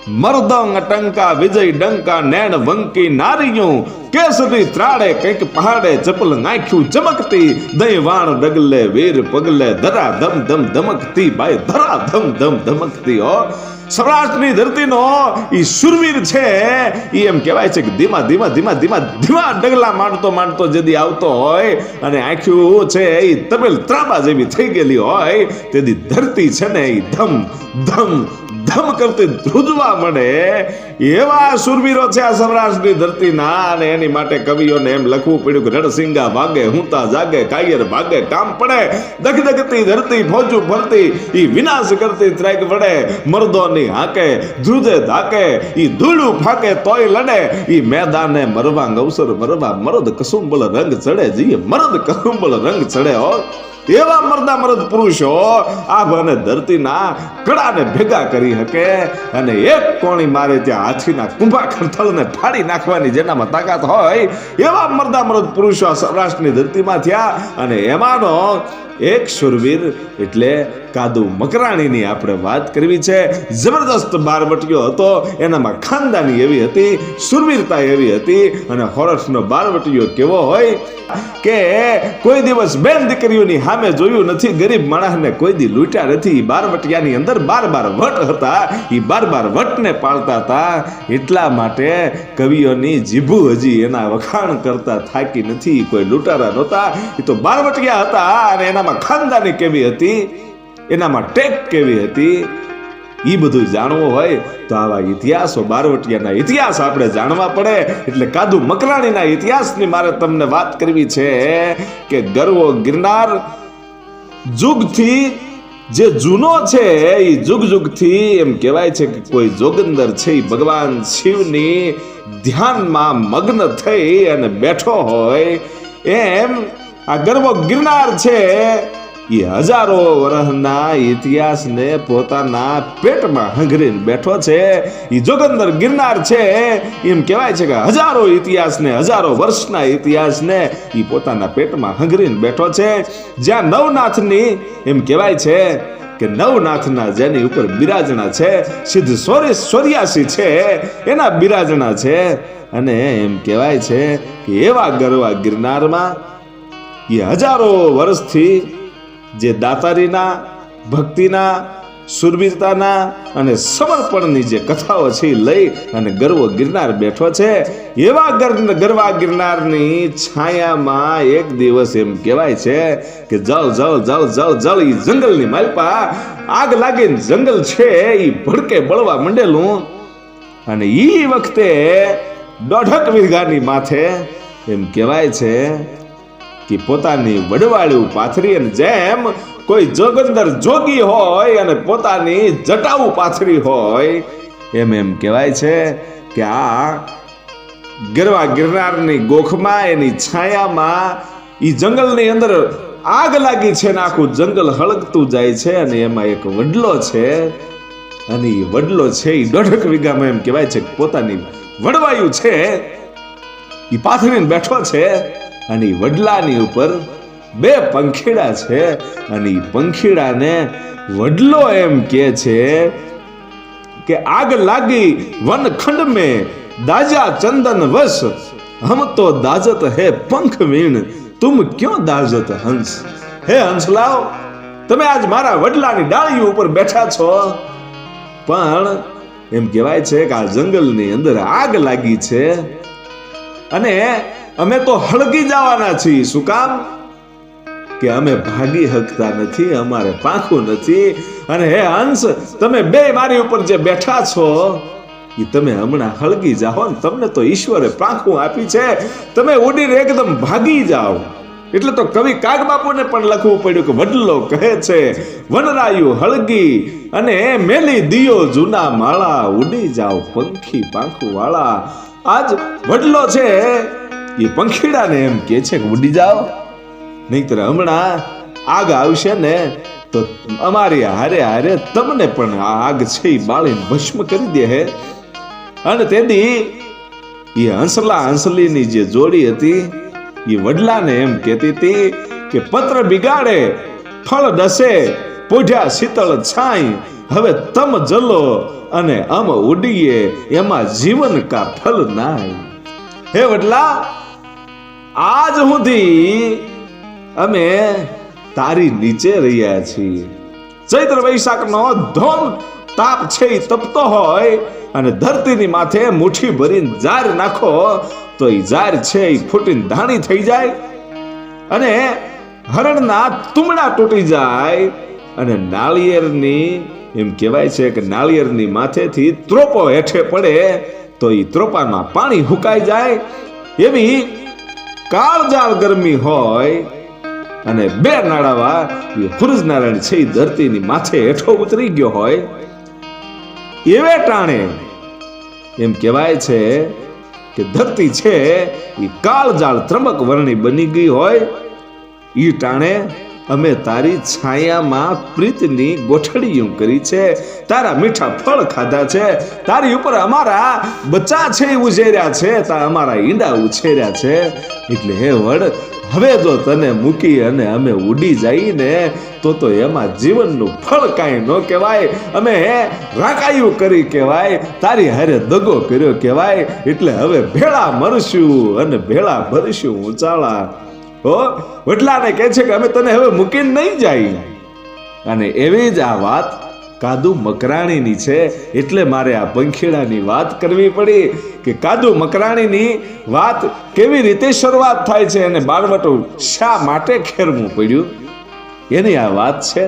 મરદંગ ટંકા વિજય ડંકા નેણ વંકી નારીયું કેસરી ત્રાડે કંઈક પહાડે ચપલ નાખ્યું ચમકતી દહીં વાણ ડગલે વીર પગલે ધરા ધમ ધમ ધમકતી ભાઈ ધરા ધમ ધમ ધમકતી હો સૌરાષ્ટ્રની ધરતીનો ઈ શુરવીર છે ઈ એમ કહેવાય છે કે ધીમા ધીમા ધીમા ધીમા ધીમા ડગલા માંડતો જદી આવતો હોય અને આંખ્યું છે ઈ તબેલ ત્રાબા જેવી થઈ ગયેલી હોય તેથી ધરતી છે ને ઈ ધમ ધમ ધમ કરતી ધ્રુજવા મળે એવા શુરવીરો છે આ સૌરાષ્ટ્રની ધરતીના અને એની માટે કવિઓને એમ લખવું પડ્યું કે રણસિંગા વાગે હુંતા જાગે કાયર ભાગે કામ પડે દગદગતી ધરતી ફોજું ફરતી ઈ વિનાશ કરતી ત્રેગ વડે મર્દોની હાકે ધ્રુજે ધાકે ઈ ધૂળું ફાકે તોય લડે ઈ મેદાને મરવા અવસર મરવા મરદ કસુંબળ રંગ ચડે જીએ મરદ કસુંબળ રંગ ચડે હો એવા મર્દા મરદ પુરુષો આભ અને ધરતીના કડાને ભેગા કરી શકે અને એક કોણી મારે ત્યાં હાથીના કુંભા ખરથળને ફાડી નાખવાની જેનામાં તાકાત હોય એવા મર્દા મરદ પુરુષો સૌરાષ્ટ્રની ધરતીમાં થયા અને એમાંનો એક શુરવીર એટલે કાદુ મકરાણીની આપણે વાત કરવી છે જબરદસ્ત બારવટીયો હતો એનામાં ખાનદાની એવી હતી શુરવીરતા એવી હતી અને હોરઠનો બારવટીયો કેવો હોય કે કોઈ દિવસ બેન દીકરીઓની સામે જોયું નથી ગરીબ માણસને કોઈ દી લૂંટ્યા નથી બારવટિયાની અંદર 12 વટ હતા એ 12 વટને પાળતા હતા એટલા માટે કવિઓની જીભુ હજી એના વખાણ કરતા થાકી નથી કોઈ લૂંટારા નહોતા એ તો બારવટિયા હતા અને એનામાં ખાનદાની કેવી હતી એનામાં ટેક કેવી હતી એ બધું જાણવું હોય તો આવા ઇતિહાસો બારવટિયાના ઇતિહાસ આપણે જાણવા પડે એટલે કાદુ મકરાણીના ઇતિહાસની મારે તમને વાત કરવી છે કે ગરવો ગિરનાર જુગથી જે જૂનો છે એ જુગથી એમ કહેવાય છે કે કોઈ જોગંદર છે એ ભગવાન શિવની ધ્યાનમાં મગ્ન થઈ અને બેઠો હોય એમ આ ગરવો ગિરનાર છે એ હજારો વર્ષના ઇતિહાસને પોતાના પેટમાં હંગરીને બેઠો છે એ જોગંદર ગિરનાર છે એમ કહેવાય છે કે હજારો ઇતિહાસને હજારો વર્ષના ઇતિહાસને એ પોતાના પેટમાં હંગરીને બેઠો છે જ્યાં નવનાથની એમ કહેવાય છે કે નવનાથના જેની ઉપર બિરાજણા છે સિદ્ધ 84 છે એના બિરાજણા છે અને એમ કહેવાય છે કે એવા ગરવા ગિરનારમાં એ હજારો વર્ષથી જે દાતારીના ભક્તિના શુરવીરતાના અને સમર્પણની જે કથાઓ છે લઈ અને ગરવો ગિરનાર બેઠો છે એવા ગરવા ગિરનારની છાયામાં એક દિવસ એમ કહેવાય છે કે જળ જળ જળ જળ જળ ઈ જંગલની માલપા આગ લાગીને જંગલ છે ઈ ભડકે બળવા મંડેલું અને ઈ વખતે 1.5 વીઘાની માથે એમ કહેવાય છે કે પોતાની વડવાળું પાથરી અને જેમ કોઈ જોગંદર જોગી હોય અને પોતાની જટાઉ પાથરી હોય એમ કહેવાય છે કે આ ગરવા ગિરનારની ગોખમાં એની છાયામાં ઈ જંગલની અંદર આગ લાગી છે ને આખું જંગલ હળગતું જાય છે અને એમાં એક વડલો છે અને એ વડલો છે એ 1.5 વીઘામાં એમ કહેવાય છે પોતાની વડવાયું છે એ પાથરીને બેઠો છે અને વડલાની ઉપર 2 પંખીડા છે અને એ પંખીડાને વડલો એમ કહે છે કે આગ લાગી વનખંડ में दाजा चंदन वश हम तो दाजत है पंख वीण तुम क्यों दाजत हंस हे हंसलाओ તમે આજ મારા વડલાની ડાળી ઉપર બેઠા છો પણ એમ કહેવાય છે કે આ જંગલની અંદર આગ લાગી છે અને અમે તો હળગી જવાના છીએ શું કામ કે અમે ભાગી શકતા નથી અમારે પાંખું નથી અને હે હંસ તમે 2 મારી ઉપર જે બેઠા છો એ તમે હમણાં હળગી જાઓ ને તમને તો ઈશ્વરે પાંખું આપી છે તમે ઉડીને એકદમ ભાગી જાઓ એટલે તો કવિ કાગબાપુને પણ લખવું પડ્યું કે વડલો કહે છે વનરાયું હળગી અને મેલી દિયો જૂના માળા ઉડી જાઓ પંખી પાંખું વાળા આજ વડલો છે એ પંખીડાને એમ કે છે કે ઉડી જાઓ નહીતર હમણાં આગ આવશે ને તો અમારી હારે હારે તમને પણ આ આગ છે એ બાળીને ભસ્મ કરી દે હે અને તેથી એ હંસલા હંસલીની જે જોડી હતી એ વડલાને એમ કહેતી હતી કે પત્ર બિગાડે ફળ ડસે પોઢ્યા શીતળ છાઈ હવે તમ જલો અને અમ ઉડીએ, એમાં જીવન કા ફલ નાય. હે વડલા, આજ સુધી અમે તારી નીચે રહ્યા છીએ. ચૈત્ર વૈશાખનો ધોમ તાપ છે એ તપતો હોય અને ધરતીની માથે મુઠ્ઠી ભરીને જાર નાખો તો એ જાર છે એ ફૂટીને ધાણી થઈ જાય અને હરણના તુમડા તૂટી જાય અને નાળિયેરની એમ કહેવાય છે કે નાળિયેરની માથેથી ત્રોપો હેઠે પડે તો એ ત્રોપામાં પાણી હુકાઈ જાય. એવી કાળજાળ ગરમી હોય અને બે નાળાવા સૂરજનારાયણ છે એ ધરતીની માથે હેઠો ઉતરી ગયો હોય એવે ટાણે એમ કહેવાય છે કે ધરતી છે એ કાળજાળ ત્રંબક વર્ણી બની ગઈ હોય. ઈ ટાણે અમે તારી છાયામાં પ્રીતની ગોઠડીઓ કરી છે, તારા મીઠા ફળ ખાધા છે, તારી ઉપર અમારા બચ્ચા છે એ ઉછેર્યા છે, અમારા ઈંડા ઉછેર્યા છે. એટલે હે વડ, હવે જો તને મૂકી અને અમે ઉડી જઈએ ને તો એમાં જીવનનું ફળ કાંઈ ન કહેવાય, અમે રાકાયું કરી કહેવાય, તારી હારે દગો કર્યો કહેવાય. એટલે હવે ભેળા મરશું અને ભેળા ભરશું ઉચાળા. હો વડલાને કહે છે કે અમે તને હવે મૂકીને નહીં જાય. અને એવી જ આ વાત કાદુ મકરાણીની છે. એટલે મારે આ પંખીડાની વાત કરવી પડી કે કાદુ મકરાણીની વાત કેવી રીતે શરૂઆત થાય છે અને બાળવટું શા માટે ખેરવું પડ્યું એની આ વાત છે.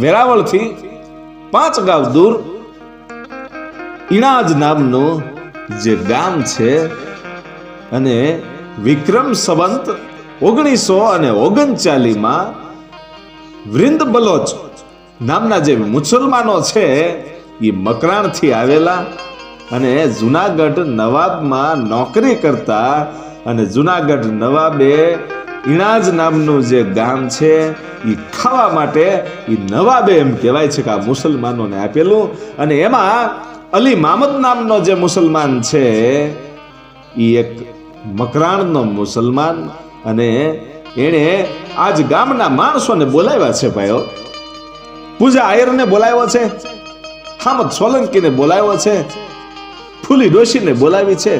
વેરાવળથી 5 ગામ દૂર ઈણાજ નામનું જે ગામ છે અને વિક્રમ સંવંત 1939 વૃંદ બલોચ નામના જે મુસલમાનો છે એ મકરાણથી આવેલા અને જુનાગઢ નવાબમાં નોકરી કરતા અને જુનાગઢ નવાબે ઈણાજ નામનું જે ગામ છે એ ખાવા માટે એ નવાબે એમ કહેવાય છે કે આ મુસલમાનોને આપેલું. અને એમાં અલી મામદ નામનો જે મુસલમાન છે એ એક મકરાણનો મુસલમાન અને એણે આજ ગામના માણસોને બોલાવ્યા છે ભાઈઓ. પૂજા આયરને બોલાવ્યો છે, હામદ સોલંકીને બોલાવ્યો છે, ફૂલી ડોશીને બોલાવી છે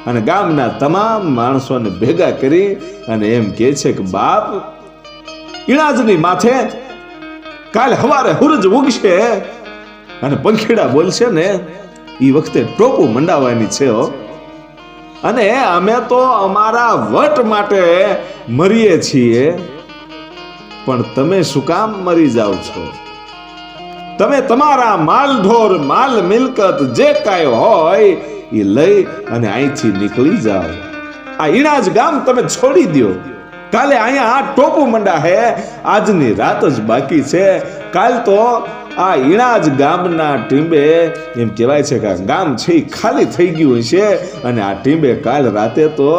અને ગામના તમામ માણસોને ભેગા કરી અને એમ કહે છે કે બાપ, ઈણાજની માથે કાલ હવારે સૂરજ ઉગશે અને પંખીડા બોલશે ને એ વખતે ટોપું મંડાવવાની છે હો. અને અમે તો અમારા વટ માટે મરીએ છીએ, પણ તમે શું કામ મરી જાવ છો? તમે તમારા માલ ઢોર માલ મિલકત જે કાંઈ હોય એ લઈ અને અહીંથી નીકળી જાઓ. આ ઈણાજ ગામ તમે છોડી દો. કાલે અહીંયા ટોપું મંડા હે, આજની રાત જ બાકી છે. કાલ તો આ ઈણાજ ગામના ટીંબે એમ કહેવાય છે કે ગામ છે એ ખાલી થઈ ગયું છે અને આ ટીંબે કાલ રાતે તો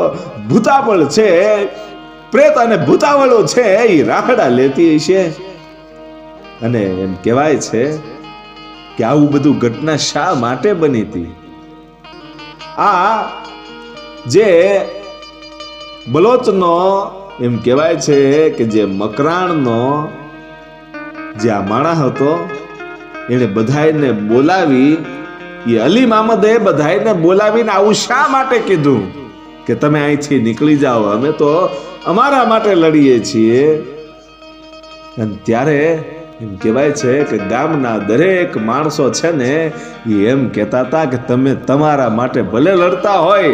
ભૂતાવળ છે, પ્રેત અને ભૂતાવળો છે એ રાહડા લેતી છે. અને એમ કહેવાય છે કે આવું બધું ઘટના શા માટે બની હતી? આ જે બલોચનો એમ કહેવાય છે કે જે મકરાણનો જે આ માણસ હતો એને બધાને બોલાવી, એ અલી મામદે બધાને બોલાવીને આવું શા માટે કીધું કે તમે અહીંથી નીકળી જાઓ, અમે તો અમારા માટે લડીએ છીએ. અને ત્યારે એમ કહેવાય છે કે ગામના દરેક માણસો છે ને એ એમ કહેતા હતા કે તમે તમારા માટે ભલે લડતા હોય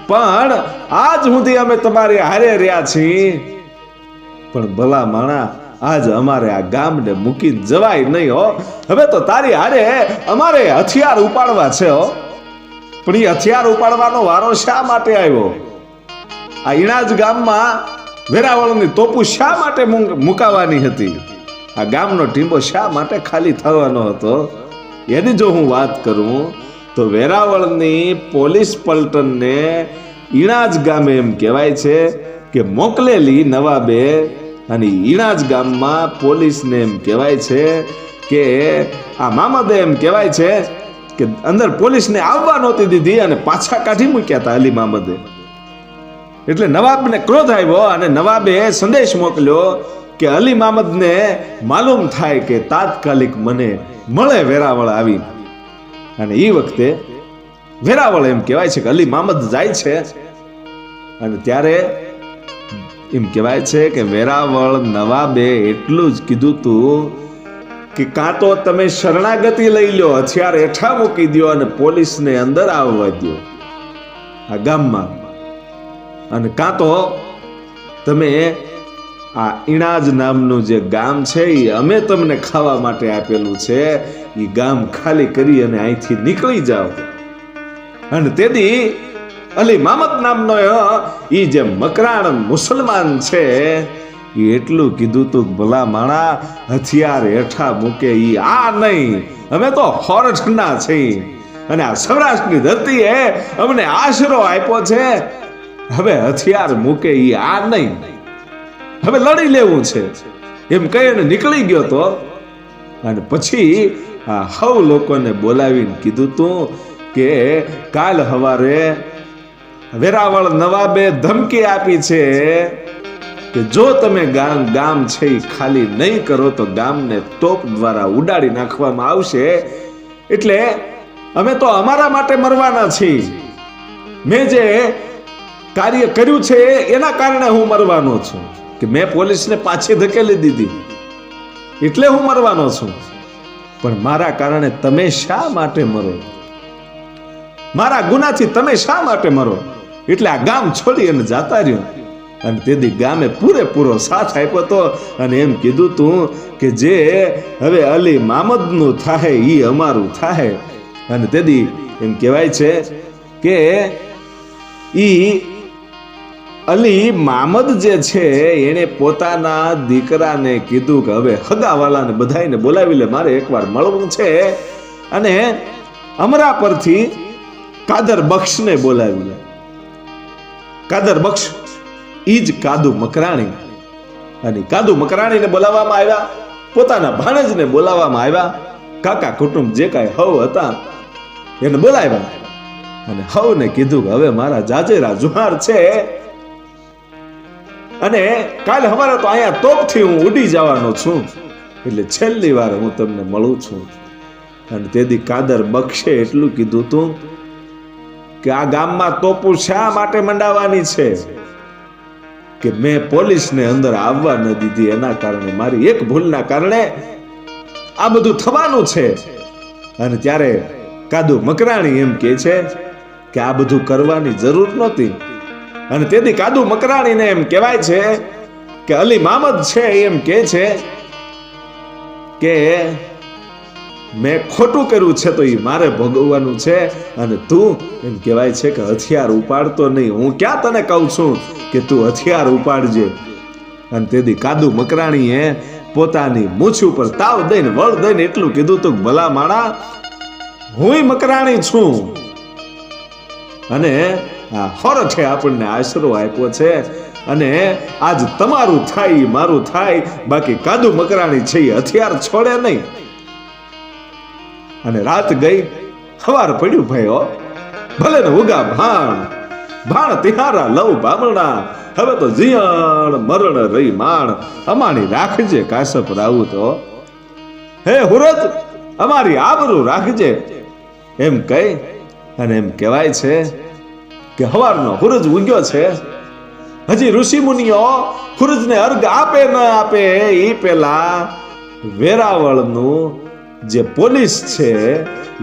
પણ આજ સુધી અમે તમારી હારે રહ્યા છીએ, પણ ભલા માણા આજ અમારે આ ગામને મૂકીને જવાય નહીં હો. હવે તો તારી હારે અમારે હથિયાર ઉપાડવા છે હો. પણ એ હથિયાર ઉપાડવાનો વારો શા માટે આવ્યો? આ ઈણાજ ગામમાં વેરાવળની તોપુ શા માટે મુકાવાની હતી? આ ગામનો ટીંબો શા માટે ખાલી થવાનો હતો? એની જો હું વાત કરું તો વેરાવળની પોલીસ પલટનને ઈણાજ ગામે એમ કહેવાય છે કે મોકલેલી નવાબે, અને ઈણાજ ગામમાં પોલીસને એમ કહેવાય છે કે આ મામદે એમ કહેવાય છે કે અંદર પોલીસને આવવા નહોતી દીધી અને પાછા કાઢી મૂક્યા હતા અલી મામદે. એટલે નવાબને ક્રોધ આવ્યો અને નવાબે સંદેશ મોકલ્યો કે અલી મામદને માલુમ થાય કે તાત્કાલિક મને મળે વેરાવળ આવી. અને એ વખતે વેરાવળ એમ કહેવાય છે કે અલી મામદ જાય છે. અને ત્યારે એમ કહેવાય છે કે વેરાવળ નવાબે એટલું જ કીધું તું કે કાં તો તમે શરણાગતિ લઈ લો, હથિયાર હેઠા મૂકી દો અને પોલીસને અંદર આવવા દો આ ગામમાં, અને કાં તો તમે આ ઈણાજ નામનું જે ગામ છે એ અમે તમને ખાવા માટે આપેલું છે, એ ગામ ખાલી કરી અને અહીંથી નીકળી જાઓ. અને તેથી અલી મામદ નામનો એ જે મકરાણ મુસલમાન છે એ એટલું કીધું તું ભલા માણા હથિયાર હેઠા મૂકે ઈ આ નહીં, અમે તો હોરઠના છીએ અને આ સૌરાષ્ટ્રની ધરતીએ અમને આશરો આપ્યો છે, હવે હથિયાર મૂકે ઈ આ નહીં, હવે લડી લેવું છે એમ કહીને નીકળી ગયો તો. અને પછી આ હવ લોકોને બોલાવીને કીધું તું કે કાલ સવારે વેરાવળ નવાબે ધમકી આપી છે કે જો તમે ગામ છે એ ખાલી નહીં કરો તો ગામને તોપ દ્વારા ઉડાડી નાખવામાં આવશે, એટલે અમે તો અમારા માટે મરવાના છીએ, મેં જે કાર્ય કર્યું છે એના કારણે હું મરવાનો છું, કે મેં પોલીસને પાછી ધકેલી દીધી એટલે હું મરવાનો છું, પણ મારા કારણે તમે શા માટે મરો, મારા ગુનાથી તમે શા માટે મરો, એટલે આ ગામ છોડી અને જાતા રહ્યો. અને તેથી ગામે પૂરેપૂરો સાથ આપ્યો તો અને એમ કીધું તું કે જે હવે અલી મામદનું થાય એ અમારું થાય. અને તેથી એમ કહેવાય છે કે ઈ અલી મામદ જે છે એને પોતાના દીકરાને કીધું કે હવે હગાવાલાને બધાને બોલાવી લે, મારે એકવાર મળવું છે. અને અમરા પરથી કાદર બક્ષને બોલાવી લે. કાદર બક્ષ ઈ જ કાદુ મકરાણી, અને કાદુ મકરાણીને બોલાવવામાં આવ્યા, પોતાના ભાણેજને બોલાવવામાં આવ્યા, કાકા કુટુંબ જે કાંઈ હવ હતા એને બોલાવ્યા. અને હવને કીધું કે હવે મારા જાજેરા જુહાર છે અને કાલે અમારે તો અહીંયા તોપથી હું ઉડી જવાનો છું, એટલે છેલ્લી વાર હું તમને મળું છું. અને તેથી કાદર બક્ષે એટલું કીધું તું કે આ ગામમાં તોપું શા માટે મંડાવવાની છે, કે મેં પોલીસને અંદર આવવા ન દીધી, એના કારણે મારી એક ભૂલના કારણે આ બધું થવાનું છે. અને ત્યારે કાદુ મકરાણી એમ કહે છે કે આ બધું કરવાની જરૂર નહોતી. અને તેથી કાદુ મકરાણીને એમ કહેવાય છે કે અલી મામદ છે એમ કહે છે કે મેં ખોટું કર્યું છે તો એ મારે ભોગવવાનું છે, અને તું એમ કહેવાય છે કે હથિયાર ઉપાડતો નહીં, હું ક્યાં તને કહું છું કે તું હથિયાર ઉપાડજે. અને તેથી કાદુ મકરાણીએ પોતાની મૂછ ઉપર તાવ દઈને વળ દઈને એટલું કીધું તું ભલા માણા હુંય મકરાણી છું, અને આ હોરઠે આપણને આશરો આપ્યો છે, અને આજ તમારું થાય મારું થાય, બાકી કાદુ મકરાણી છે એ હથિયાર છોડે નહીં. અને રાત ગઈ, સવાર પડ્યું ભાઈઓ, ભલે ને ઉગા ભાણ તિહારા લવ બામણા, હવે તો જીયણ મરણ રહી માણ, અમારી રાખજે કાશપ રાઉત, હે હુરત અમારી આબરૂ રાખજે, એમ કહી અને એમ કહેવાય છે કે હવારનો હુરજ ઉગ્યો છે. હજી ઋષિ મુનિઓ હુરજને અર્ઘ આપે ન આપે એ પેલા વેરાવળનું જે પોલીસ છે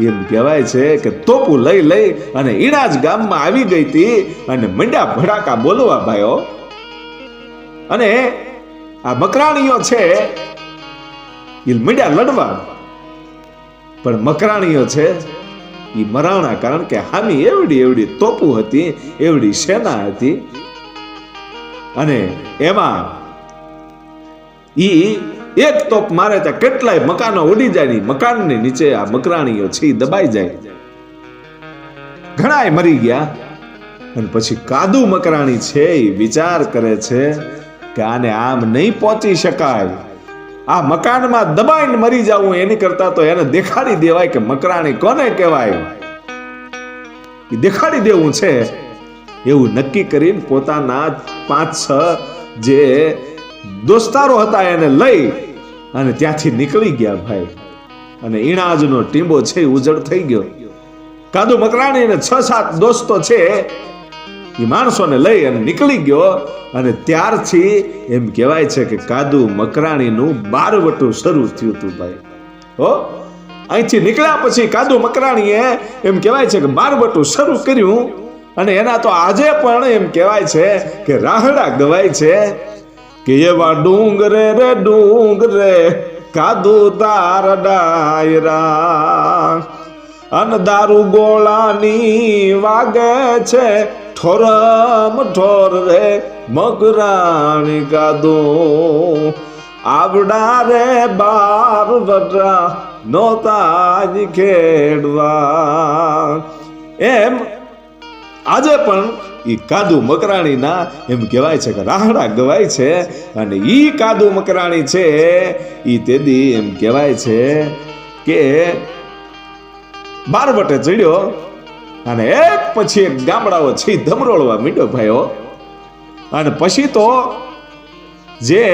એમ કહેવાય છે કે તોપું લઈ અને ઈણાજ ગામમાં આવી ગઈ હતી અને મંડ્યા ભડાકા બોલવા ભાઈઓ. અને આ મકરાણીઓ છે એ મંડ્યા લડવા, પણ મકરાણીઓ છે એ મરાણા, કારણ કે હામી એવડી તોપું હતી, એવડી સેના હતી, અને એમાં ઈ એક તોપ મારે ત્યાં કેટલાય મકાનો ઉડી જાય, મકાનની નીચે આ મકરાણીઓ છે દબાઈ જાય, ઘણાય મરી ગયા. અને પછી કાદુ મકરાણી છે એ વિચાર કરે છે કે આને આમ નહીં પહોંચી શકાય, આ મકાનમાં દબાઈને મરી જાવું એની કરતા તો એને દેખાડી દેવાય કે મકરાણી કોને કહેવાય, એ દેખાડી દેવું છે. એવું નક્કી કરીને પોતાના 5-6 જે દોસ્તારો હતા એને લઈ અને ત્યાંથી નીકળી ગયા ભાઈ. અને ઈણાજનો ટીંબો છે ઉજળ થઈ ગયો. કાદુ મકરાણી ને 6-7 દોસ્તો છે એ માણસોને લઈ અને નીકળી ગયો. અને ત્યારથી એમ કહેવાય છે કે કાદુ મકરાણીનું બારવટું શરૂ થયું હતું ભાઈ. હો, અહીંથી નીકળ્યા પછી કાદુ મકરાણીએ એમ કહેવાય છે કે બારવટું શરૂ કર્યું. અને એના તો આજે પણ એમ કહેવાય છે કે રાહડા ગવાય છે કે એવા ડુંગરે રે ડુંગરે કાદુ તાર ડાયરા અન દારૂ ગોળાની વાગે છે ઠોરમ ઠોર રે મકરાણી કાદુ આવડા રે બાર વટા નોતા જ ખેડવા. એમ આજે પણ ઈ કાદુ મકરાણીના એમ કહેવાય છે કે રાહડા ગવાય છે. અને ઈ કાદુ મકરાણી છે ઈ તેદી એમ કહેવાય છે કે બારવટે ચડ્યો અને એક પછી એક ગામડાઓ છે ધમરોળવા મીડ્યો ભાઈઓ. અને પછી તો જે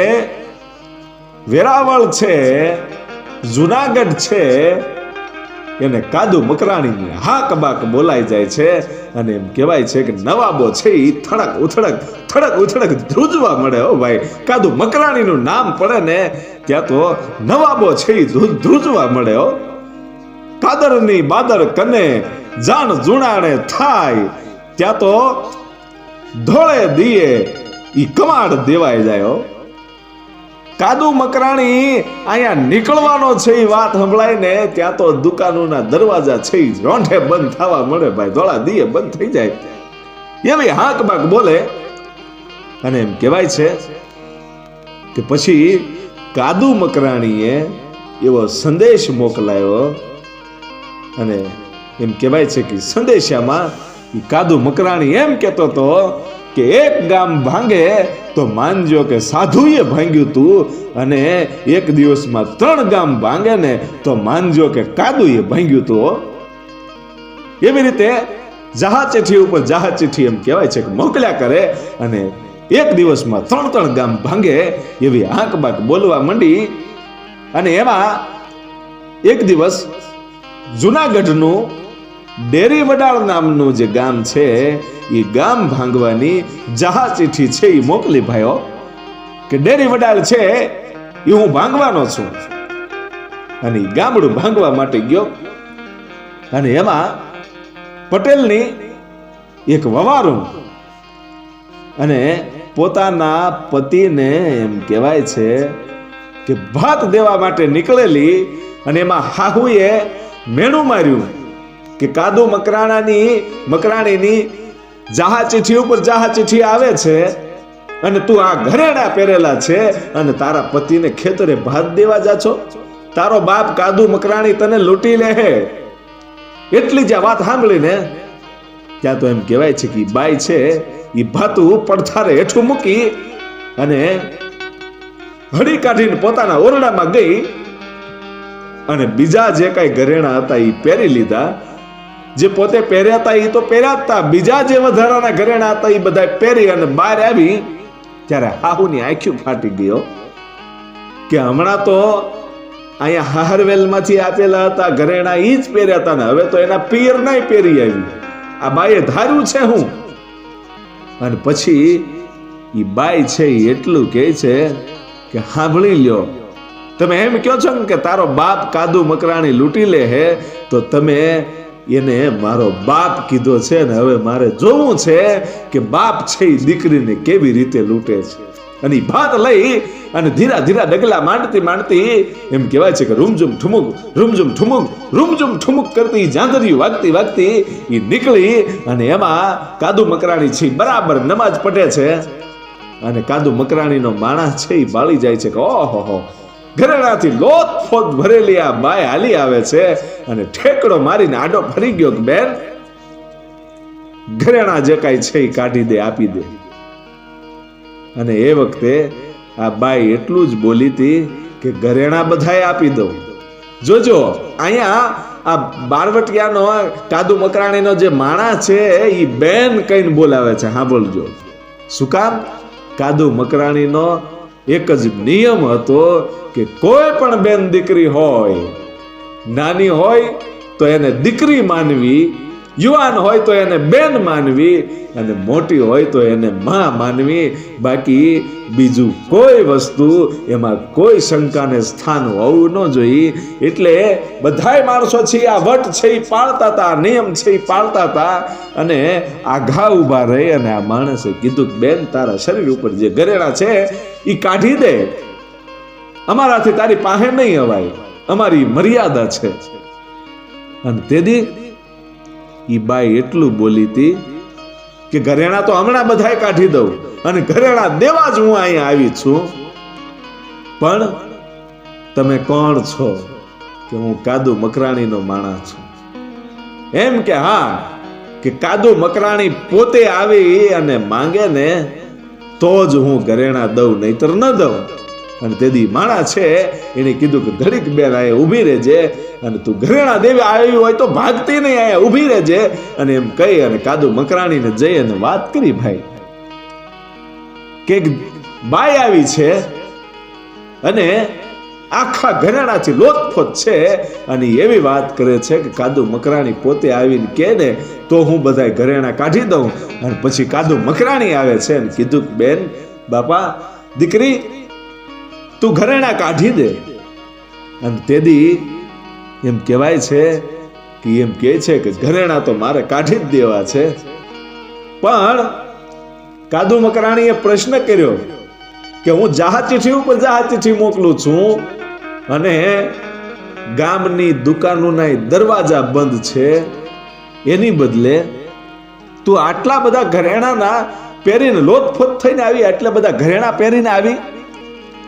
વેરાવળ છે, જુનાગઢ છે, એને કાદુ મકરાણીની હાક બાક બોલાઈ જાય છે. અને એમ કહેવાય છે કે નવાબો છે એ થડક ઉથડક ધ્રુજવા મળે. હો ભાઈ, કાદુ મકરાણીનું નામ પડે ને ત્યાં તો નવાબો છે એ ધ્રુજવા મળે. હો, કાદરની બાદર કને જાણ જુણાણે થાય ત્યાં તો ધોળે દીએ ઈ કમાડ દેવાઈ જાય. કાદુ મકરાણી અહીંયા નીકળવાનો છે એ વાત સંભળાય ને ત્યાં તો દુકાનોના દરવાજા છે એ રોંઢે બંધ થવા મળે ભાઈ, ધોળા દીએ બંધ થઈ જાય એવી હાક બાક બોલે. અને એમ કહેવાય છે કે પછી કાદુ મકરાણીએ એવો સંદેશ મોકલાયો. અને એમ કહેવાય છે કે સંદેશામાં કાદુ મકરાણી એમ કહેતો હતો કે એક ગામ ભાંગે તો માનજો કે સાધુએ ભાંગ્યું તું, અને એક દિવસમાં 3 ગામ ભાંગે ને તો માનજો કે કાદુએ ભાંગ્યું તું. એવી રીતે જહાજ ચિઠ્ઠી ઉપર જહાજ ચિઠ્ઠી એમ કહેવાય છે કે મોકલ્યા કરે અને એક દિવસમાં 3 ગામ ભાંગે એવી આંક બાક બોલવા માંડી. અને એમાં એક દિવસ જુનાગઢનું ડેરી વડાળ નામનું જે ગામ છે એ ગામ ભાંગવાની જહાજ ચિઠ્ઠી છે એ મોકલી ભાઈઓ કે ડેરી વડાળ છે એ હું ભાંગવાનો છું. અને ગામડું ભાંગવા માટે ગયો. અને એમાં પટેલની એક વવારું અને પોતાના પતિને એમ કહેવાય છે કે ભાત દેવા માટે નીકળેલી. અને એમાં હાહુએ મેણું માર્યું કે કાદુ મકરાણીની જહાજ ચિઠ્ઠી ઉપર જહાજ ચિઠ્ઠી આવે છે અને તું આ ઘરેણા પહેરેલા છે અને તારા પતિને ખેતરે ભાત દેવા જા છો. તારો બાપ કાદુ મકરાણી તને લૂંટી લે હે. એટલી જ વાત સાંભળીને ત્યાં તો એમ કહેવાય છે કે બાઈ છે એ ભાતું પડથારે હેઠું મૂકી અને હળી કાઢીને પોતાના ઓરડામાં ગઈ અને બીજા જે કઈ ઘરેણા હતા એ પહેરી લીધા. જે પોતે પહેર્યા હતા એ તો પહેર્યા હતા, બીજા જે વધારાના ઘરેણા હતા એ બધા પહેરી અને બહાર આવી ત્યારે હાહુની આંખી ફાટી ગયો કે હમણાં તો અહીંયા હાહરવેલમાંથી આપેલા હતા ઘરેણા એ જ પહેર્યા હતા ને હવે તો એના પિયર નાય પહેરી આવી. આ બાઈએ ધાર્યું છે હું. અને પછી એ બાઈ છે એ એટલું કહે છે કે સાંભળી લ્યો, તમે એમ કહો છો કે તારો બાપ કાદુ મકરાણી લૂંટી લે હે તો તમે એને મારો બાપ કીધો છે ને હવે મારે જોવું છે કે બાપ છે એ દીકરીને કેવી રીતે લૂંટે છે. અને ભાત લઈ અને ધીરા ધીરા ડગલા માંડતી એમ કહેવાય છે કે રૂમઝુમ ઠુમુક કરતી જાંગરીઓ વાગતી એ નીકળી. અને એમાં કાદુ મકરાણી છે બરાબર નમાજ પઢે છે અને કાદુ મકરાણીનો માણસ છે એ બાળી જાય છે કે ઓહો, ઘરેણાથી લોથ ફોત ભરેલી આ બાય હાલી આવે છે અને ઠેકડો મારીને આડો ફરી ગયો કે બેન ઘરેણા જે કાંઈ છે એ કાઢી દે, આપી દે. અને એ વખતે આ બાઈ એટલું જ બોલી હતી કે ઘરેણા બધાએ આપી દો. જોજો અહીંયા આ બારવટિયાનો કાદુ મકરાણીનો જે માણસ છે એ બેન કહીને બોલાવે છે. સાંભળજો શું કામ? કાદુ મકરાણીનો એક જ નિયમ હતો કે કોઈ પણ બેન દીકરી હોય, નાની હોય તો એને દીકરી માનવી, યુવાન હોય તો એને બેન માનવી, અને મોટી હોય તો એને માં માનવી. બાકી બીજું કોઈ વસ્તુ એમાં કોઈ શંકાને સ્થાન હોવું ન જોઈએ. એટલે બધાય માણસો છે આ વટ છે એ પાળતા હતા, નિયમ છે એ પાળતા હતા. અને આઘા ઉભા રહી અને આ માણસે કીધું કે બેન, તારા શરીર ઉપર જે ઘરેણા છે એ કાઢી દે, અમારાથી તારી પાસે નહીં અવાય, અમારી મર્યાદા છે. અને તેથી ઈ બાઈ એટલું બોલી હતી કે ઘરેણા તો હમણાં બધાય કાઢી દઉં અને ઘરેણા દેવા જ હું અહીંયા આવી છું, પણ તમે કોણ છો? કે હું કાદુ મકરાણીનો માણસ છું. એમ કે હા, કે કાદુ મકરાણી પોતે આવી અને માંગે ને તો જ હું ઘરેણા દઉં, નહીતર ન દઉં. અને તેથી માણા છે એને કીધું કે ઘડીક બેન અહીંયા ઊભી રહેજે, અને તું ઘરેણા દેવી આવી હોય તો ભાગતી નહીં, અહીંયા ઊભી રહેજે. અને એમ કહી અને કાદુ મકરાણીને જઈ અને વાત કરી ભાઈ કે બાઈ આવી છે અને આખા ઘરેણાથી લોથપોથ છે, અને એવી વાત કરે છે કે કાદુ મકરાણી પોતે આવીને કહે ને તો હું બધા ઘરેણા કાઢી દઉં. અને પછી કાદુ મકરાણી આવે છે અને કીધું કે બેન, બાપા, દીકરી, તું ઘરેણા કાઢી દે. અને તેથી એમ કહેવાય છે કે એમ કહે છે કે ઘરેણા તો મારે કાઢી જ દેવા છે. પણ કાદુ મકરાણીએ પ્રશ્ન કર્યો કે હું જહાજ ચિઠ્ઠી ઉપર જહાજ ચિઠ્ઠી મોકલું છું અને ગામની દુકાનોના દરવાજા બંધ છે, એની બદલે તું આટલા બધા ઘરેણાના પહેરીને લોથફોથ થઈને આવી, આટલા બધા ઘરેણા પહેરીને આવી,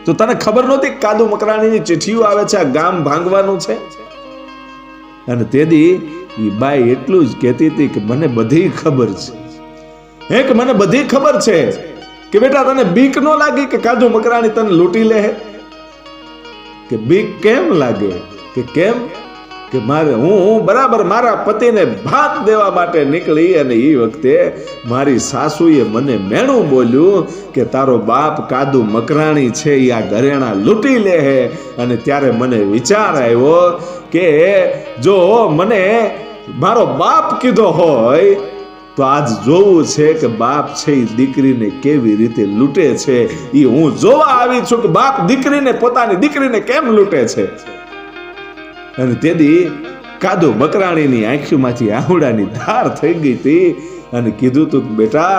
તો તને ખબર નહોતી કાદુ મકરાણીની ચિઠ્ઠીઓ આવે છે, આ ગામ ભાંગવાનું છે? અને તેથી એ બાઈ એટલું જ કહેતી હતી કે મને બધી ખબર છે, કે મને બધી ખબર છે કે બેટા તને બીક ન લાગી કે કાદુ મકરાણી તને લૂંટી લે? કે બીક કેમ લાગે? કે કેમ? કે મારે હું બરાબર મારા પતિને ભાત દેવા માટે નીકળી અને એ વખતે મારી સાસુએ મને મેણું બોલ્યું કે તારો બાપ કાદુ મકરાણી છે એ આ ઘરેણા લૂંટી લે હે. અને ત્યારે મને વિચાર આવ્યો કે જો મને મારો બાપ કીધો હોય તો આજ જોવું છે કે બાપ છે એ દીકરીને કેવી રીતે લૂંટે છે. એ હું જોવા આવી છું કે બાપ દીકરીને, પોતાની દીકરીને કેમ લૂંટે છે. અને તેથી કાદુ મકરાણીની આંખીમાંથી આહુડાની ધાર થઈ ગઈ હતી અને કીધું તું કે બેટા,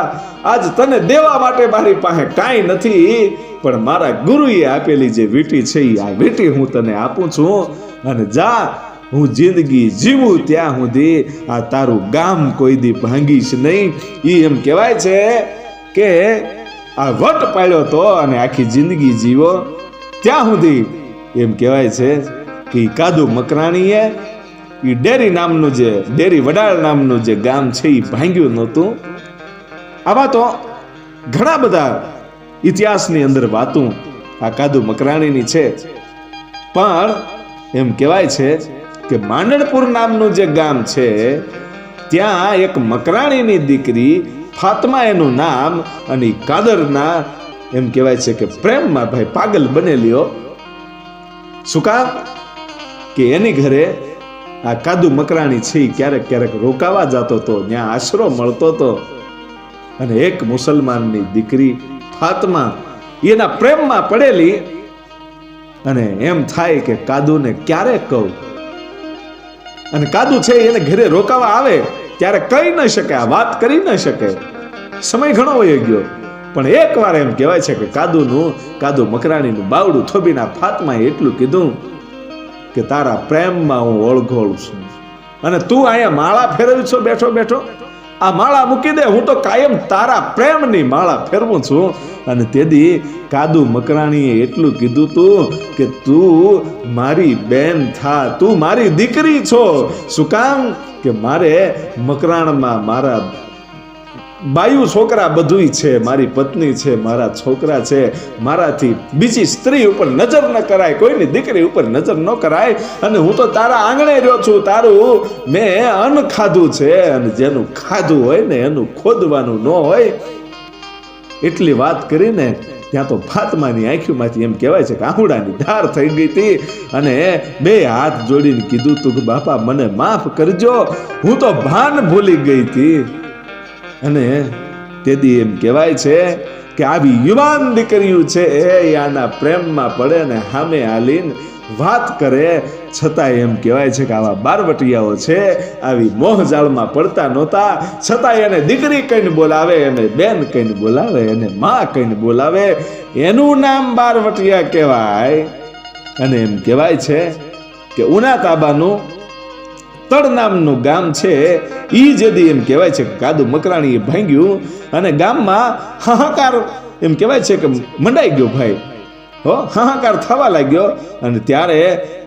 આજ તને દેવા માટે મારી પાસે કાંઈ નથી, પણ મારા ગુરુએ આપેલી જે વીંટી છે આ વીંટી હું તને આપું છું, અને જા, હું જિંદગી જીવું ત્યાં સુધી આ તારું ગામ કોઈ દી ભાંગીશ નહીં. એ એમ કહેવાય છે કે આ વટ પાડ્યો તો અને આખી જિંદગી જીવો ત્યાં સુધી એમ કહેવાય છે કે કાદુ મકરાણીએ એ ડેરી નામનું જે ડેરી વડાળ નામનું જે ગામ છે એ ભાંગ્યું નહોતું. આવા તો ઘણા બધા ઇતિહાસની અંદર વાતો આ કાદુ મકરાણીની છે. પણ એમ કહેવાય છે કે માંડણપુર નામનું જે ગામ છે ત્યાં એક મકરાણીની દીકરી ફાતમા એનું નામ, અને કાદરના એમ કહેવાય છે કે પ્રેમમાં ભાઈ પાગલ બનેલીઓ. શું કામ? કે એની ઘરે આ કાદુ મકરાણી છે ક્યારેક ક્યારેક રોકાવા જતો હતો, ત્યાં આશરો મળતો હતો. અને એક મુસલમાનની દીકરી ફાતમા એના પ્રેમમાં પડેલી, અને એમ થાય કે કાદુને ક્યારે કહું. અને કાદુ છે એને ઘરે રોકાવા આવે ત્યારે કહી ન શકે, આ વાત કરી ન શકે, સમય ઘણો વયો ગયો. પણ એકવાર એમ કહેવાય છે કે કાદુ મકરાણીનું બાવડું થોબીના ફાતમાએ એટલું કીધું કે તારા પ્રેમમાં હું ઓળઘોળ છું, અને તું અહીંયા માળા ફેરવી છો બેઠો બેઠો, આ માળા મૂકી દે, હું તો કાયમ તારા પ્રેમની માળા ફેરવું છું. અને તેથી કાદુ મકરાણીએ એટલું કીધું તું કે તું મારી બેન થા, તું મારી દીકરી છો. શું કામ? કે મારે મકરાણમાં મારા બાયુ છોકરા બધુંય છે, મારી પત્ની છે, મારા છોકરા છે, મારાથી બીજી સ્ત્રી ઉપર નજર ન કરાય, કોઈની દીકરી ઉપર નજર ન કરાય. અને હું તો તારા આંગણે રહ્યો છું, તારું મેં અન્ન ખાધું છે, અને જેનું ખાધું હોય ને એનું ખોદવાનું ન હોય. એટલી વાત કરીને ત્યાં તો ફાતમાની આંખીમાંથી એમ કહેવાય છે કે આહુડાની ધાર થઈ ગઈ હતી અને બે હાથ જોડીને કીધું તું કે બાપા મને માફ કરજો, હું તો ભાન ભૂલી ગઈ હતી. અને તેથી એમ કહેવાય છે કે આવી યુવાન દીકરીઓ છે એ આના પ્રેમમાં પડે ને સામે હાલીને વાત કરે, છતાં એમ કહેવાય છે કે આવા બારવટિયાઓ છે આવી મોહજાળમાં પડતા નહોતા, છતાં એને દીકરી કહીને બોલાવે, એને બેન કહીને બોલાવે, એને માં કહીને બોલાવે, એનું નામ બારવટિયા કહેવાય. અને એમ કહેવાય છે કે ઉના તાબાનું તળ નામનું ગામ છે, ઈ જેદી એમ કહેવાય છે કે કાદુ મકરાણીએ ભાંગ્યું અને ગામમાં હાહાકાર એમ કહેવાય છે કે મંડાઈ ગયો ભાઈ, હો હાહાકાર થવા લાગ્યો. અને ત્યારે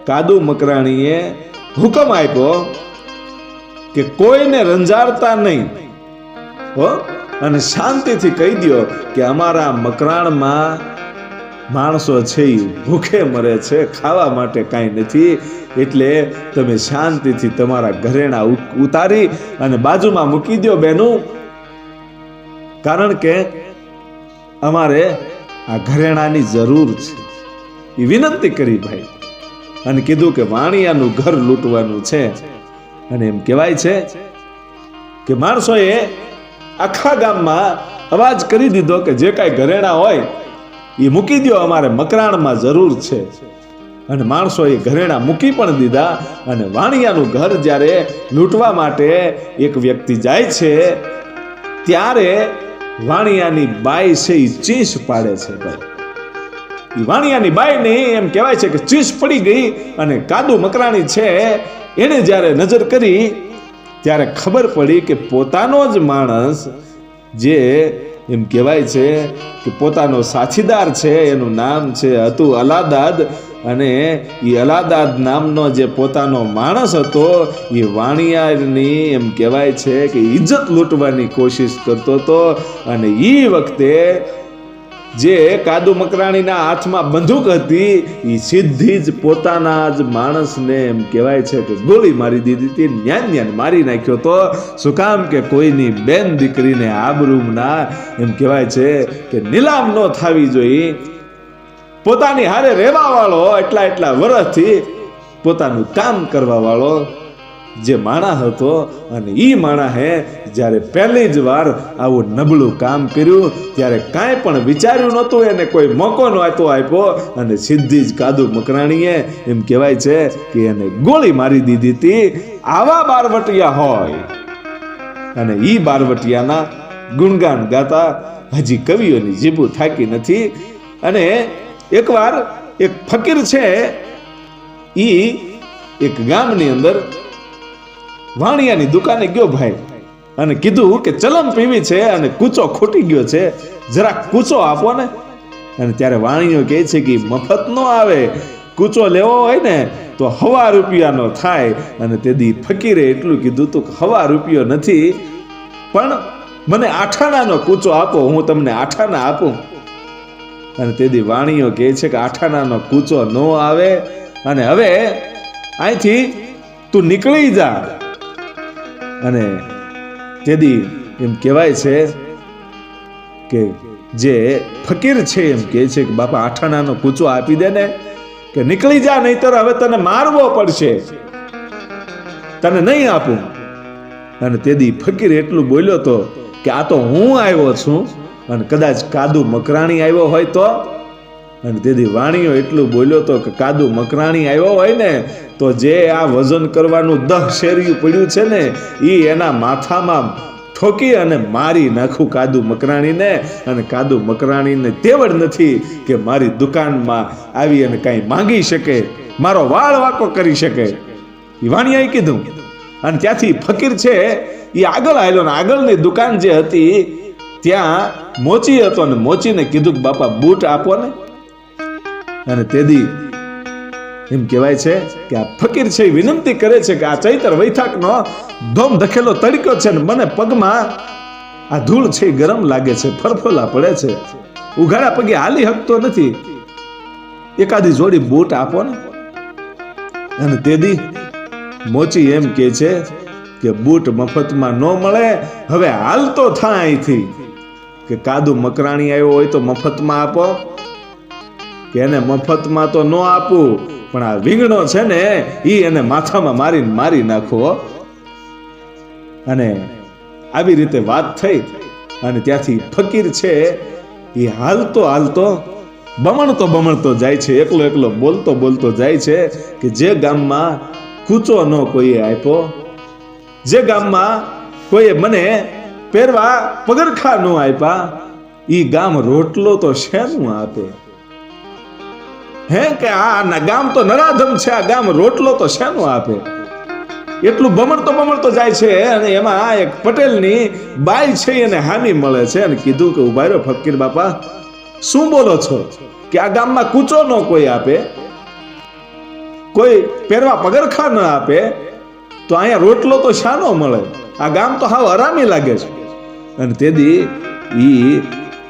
કાદુ મકરાણીએ હુકમ આપ્યો કે કોઈને રંજાડતા નહીં, હો, અને શાંતિથી કહી દો કે અમારા મકરાણમાં માણસો છે એ ભૂખે મરે છે, ખાવા માટે કાંઈ નથી, એટલે તમે શાંતિથી તમારા ઘરેણા ઉતારી અને બાજુમાં મૂકી દો બેનું, કારણ કે અમારે આ ઘરેણાની જરૂર છે. એ વિનંતી કરી ભાઈ અને કીધું કે વાણિયાનું ઘર લૂંટવાનું છે. અને એમ કહેવાય છે કે માણસોએ આખા ગામમાં અવાજ કરી દીધો કે જે કાંઈ ઘરેણા હોય એ મૂકી દો, અમારે મકરાણમાં જરૂર છે. અને માણસોએ ઘરેણા મૂકી પણ દીધા. અને વાણિયાનું ઘર જ્યારે લૂંટવા માટે એક વ્યક્તિ જાય છે ત્યારે વાણિયાની બાઈ છે એ ચીસ પાડે છે ભાઈ. એ વાણિયાની બાઈ નહીં એમ કહેવાય છે કે ચીસ પડી ગઈ. અને કાદુ મકરાણી છે એને જ્યારે નજર કરી ત્યારે ખબર પડી કે પોતાનો જ માણસ, જે એમ કહેવાય છે કે પોતાનો સાથીદાર છે, એનું નામ છે હતું અલાદાદ, અને એ અલાદાદ નામનો જે પોતાનો માણસ હતો એ વાણિયાની એમ કહેવાય છે કે ઇજ્જત લૂંટવાની કોશિશ કરતો હતો. અને એ વખતે જે કાદુ મકરાણીના હાથમાં બંદૂક હતી એ સીધી જ પોતાના જ માણસને એમ કહેવાય છે કે ગોળી મારી દીધી હતી, ન્યાન મારી નાખ્યો તો. શું કામ કે કોઈની બેન દીકરીને આબરૂના એમ કહેવાય છે કે નીલામ ન થવી જોઈએ. પોતાની હારે રહેવા વાળો એટલા વર્ષથી પોતાનું કામ કરવા વાળો જે માણસ હતો, અને ઈ માણસે જ્યારે પહેલી જ વાર આવું નબળું કામ કર્યું ત્યારે કાંઈ પણ વિચાર્યું નહોતું, એને કોઈ મોકો નહોતો આપ્યો. અને સીધી જ કાદુ મકરાણીએ એમ કહેવાય છે કે એને ગોળી મારી દીધી હતી. આવા બારવટિયા હોય અને ઈ બારવટિયાના ગુણગાન ગાતા હજી કવિઓની જીભું થાકી નથી. અને એકવાર એક ફકીર છે ઈ એક ગામની અંદર વાણિયાની દુકાને ગયો ભાઈ અને કીધું કે ચલમ પીવી છે અને કૂચો ખૂટી ગયો છે, જરાક કૂચો આપો ને. અને ત્યારે વાણિયો કહે છે કે મફત નો આવે, કૂચો લેવો હોય ને તો ₹1 થાય. અને તેથી ફકીરે એટલું કીધું તું કે ₹1 નથી, પણ મને 8 આનાનો કૂચો આપો, હું તમને 8 આના આપું. અને તેથી વાણિયો કહે છે કે 8 આનાનો કૂચો ન આવે, અને હવે અહીંથી તું નીકળી જા. અને તેથી એમ કહેવાય છે કે જે ફકીર છે એમ કહે છે કે બાપા 8 આનાનો કૂચો આપી દે ને, કે નીકળી જા, નહીતર હવે તને મારવો પડશે, તને નહીં આપું. અને તેથી ફકીર એટલું બોલ્યો તો કે આ તો હું આવ્યો છું, અને કદાચ કાદુ મકરાણી આવ્યો હોય તો. અને તેથી વાણિયો એટલું બોલ્યો તો કે કાદુ મકરાણી આવ્યો હોય ને તો જે આ વજન કરવાનું 10 શેરિયું પડ્યું છે ને એ એના માથામાં ઠોકી અને મારી નાખું કાદુ મકરાણીને. અને કાદુ મકરાણીને તેવડ નથી કે મારી દુકાનમાં આવી અને કાંઈ માંગી શકે, મારો વાળ વાકો કરી શકે. એ વાણિયાએ કીધું. અને ત્યાંથી ફકીર છે એ આગળ આવ્યો, ને આગળની દુકાન જે હતી ત્યાં મોચી હતો, ને મોચીને કીધું કે બાપા બૂટ આપો ને. અને તેથી એમ કહેવાય છે કે આ ફકીર છે વિનંતી કરે છે કે આ ચૈતર વૈશાખનો ધોમ ધકેલો તડક્યો છે ને મને પગમાં આ ધૂળ છે ગરમ લાગે છે, ફરફોલા પડે છે, ઉઘાડા પગે હાલી શકતો નથી, એકાદી જોડી બૂટ આપો ને. અને તેથી મોચી એમ કહે છે કે બૂટ મફતમાં ન મળે, હવે હાલતો થા અહીંથી. કે કાદુ મકરાણી આવ્યો હોય તો મફતમાં આપો, કે એને મફતમાં તો ન આપવું, પણ આ વિંગણો છે ને ઈ એને માથામાં મારી નાખો. અને આવી રીતે વાત થઈ અને ત્યાંથી ફકીર છે એ હાલતો બમણતો જાય છે, એકલો બોલતો જાય છે કે જે ગામમાં કૂચો ન કોઈએ આપ્યો, જે ગામમાં કોઈએ મને પહેરવા પગરખા ન આપ્યા, ઈ ગામ રોટલો તો શેનું આપે? હે કે આ ગામ તો નરાધમ છે, આ ગામ રોટલો તો શેનું આપે? એટલું બમણતો જાય છે. અને એમાં એક પટેલની બાઈ છે એને હામી મળે છે અને કીધું કે ઉભા રહ્યો ફકીર બાપા, શું બોલો છો કે આ ગામમાં કૂચો ન કોઈ આપે, કોઈ પહેરવા પગરખા ન આપે, તો અહીંયા રોટલો તો શાનો મળે? આ ગામ તો હાવ હરામી લાગે છે. અને તેથી ઈ